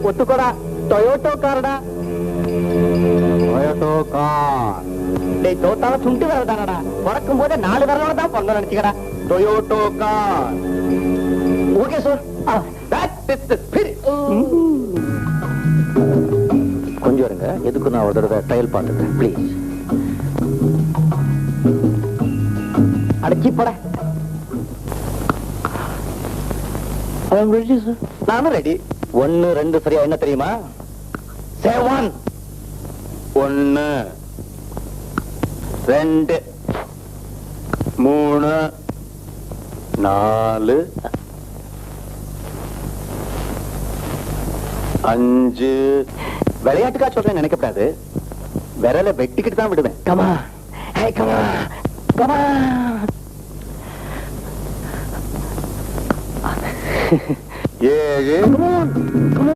ஒத்துக்கோடா, Toyota காரடா. Toyota car. டேய் தோத்தால சுண்டு வரதானடா, பிறக்கும் போதே 4 விரலோட தான் பிறந்த நினைச்சுக்கடா. Toyota car. Okay sir. That is the spirit. கொஞ்சம் இருங்க, எதுக்கு நான் ஒரு தடவை ட்ரையல் பார்த்துக்கிறேன் ப்ளீஸ். அடக்கி பட. நானும் ரெடி. 1 2 சரியா என்ன தெரியுமா? Say 1 1 2 3 4 5. விளையாட்டுக்கா சொல்றேன் நினைக்கப்படாது. விரல வெட்டிக்கிட்டு தான் விடுவேன். கமா, ஹே கமா, கமா. 7